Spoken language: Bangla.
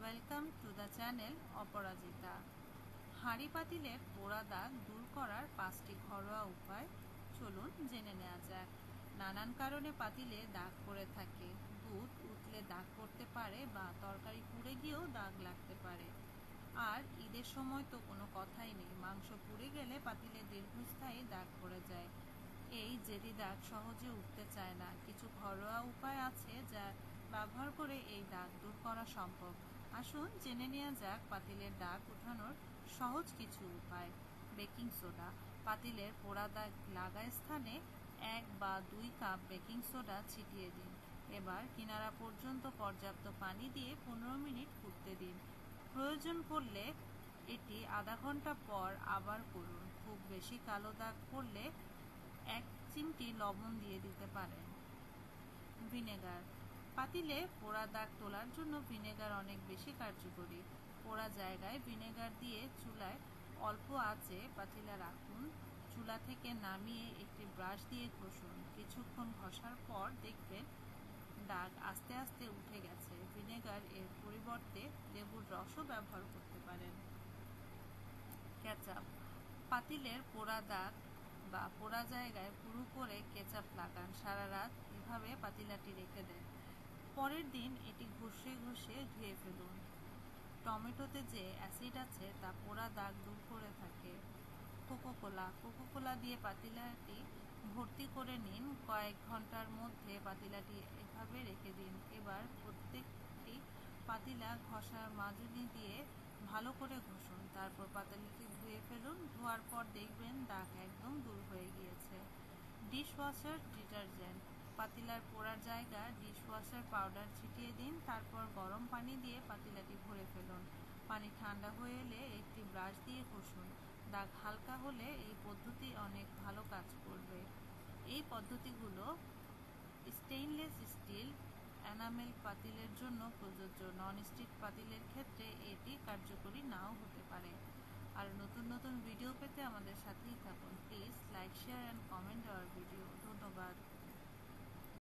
ওয়েলকাম টু দ্য চ্যানেল অপরাজিতা। হাঁড়ি পাতিলের পোড়া দাগ দূর করার 5টি ঘরোয়া উপায় চলুন জেনে নেওয়া যাক। নানান কারণে পাতিলে দাগ পড়ে থাকে। দুধ উতলে দাগ পড়তে পারে বা তরকারি পুড়ে গিয়েও দাগ লাগতে পারে। আর ঈদের সময় তো কোনো কথাই নেই, মাংস পুড়ে গেলে পাতিলে দীর্ঘস্থায়ী দাগ পড়ে যায়। এই জেদি দাগ সহজে উঠতে চায় না। কিছু ঘরোয়া উপায় আছে যা ব্যবহার করে এই দাগ দূর করা সম্ভব। আসুন জেনে নেওয়া যাক পাতিলের দাগ উঠানোর সহজ কিছু উপায়। Baking soda. পাতিলের পোড়া দাগ লাগা স্থানে 1 বা 2 কাপ বেকিং সোডা ছিটিয়ে দিন। এবার কিনারা পর্যন্ত পর্যাপ্ত পানি দিয়ে 15 মিনিট ফুটতে দিন। প্রয়োজন পড়লে এটি আধা ঘন্টা পর আবার করুন। খুব বেশি কালো দাগ পড়লে 1 চিমটি লবণ দিয়ে দিতে পারেন। ভিনেগার। পাতিলে পোড়া দাগ তোলার জন্য ভিনেগার অনেক বেশি কার্যকরী। পোড়া জায়গায় ভিনেগার দিয়ে চুলায় অল্প আঁচে পাতিলা রাখুন। চুলা থেকে নামিয়ে একটি ব্রাশ দিয়ে ঘষুন। কিছুক্ষণ ঘষার পর দেখবেন দাগ আস্তে আস্তে উঠে গেছে। ভিনেগার এর পরিবর্তে লেবুর রসও ব্যবহার করতে পারেন। কেচাপ। পাতিলের পোড়া দাগ বা পোড়া জায়গায় পুরু করে কেচাপ লাগান। সারা রাত এভাবে পাতিলাটি রেখে দেন। পরের দিন এটি ঘষে ঘষে ধুয়ে ফেলুন। টমেটোতে যে অ্যাসিড আছে তা পোড়া দাগ দূর করে থাকে। কোকোকোলা দিয়ে পাতিলাটি ভর্তি করে নিন। কয়েক ঘন্টার মধ্যে পাতিলাটি এভাবে রেখে দিন। এবার প্রত্যেকটি পাতিলা ঘষার মাজনি দিয়ে ভালো করে ঘষুন। তারপর পাতিলাটি ধুয়ে ফেলুন। ধোয়ার পর দেখবেন দাগ একদম দূর হয়ে গিয়েছে। Dishwasher detergent. পাতিলার পোড়ার জায়গা ডিশওয়াশার পাউডার ছিটিয়ে দিন। তারপর গরম পানি দিয়ে পাতিলাটি ভরে ফেলুন। পানি ঠান্ডা হয়ে এলে একটি ব্রাশ দিয়ে ঘষুন। দাগ হালকা হলে এই পদ্ধতি অনেক ভালো কাজ করবে। এই পদ্ধতিগুলো স্টেইনলেস স্টিল এনামেল পাতিলের জন্য প্রযোজ্য। ননস্টিক পাতিলের ক্ষেত্রে এটি কার্যকরী নাও হতে পারে। আর নতুন নতুন ভিডিও পেতে আমাদের সাথেই থাকুন। Please like, share and comment hour video. ধন্যবাদ।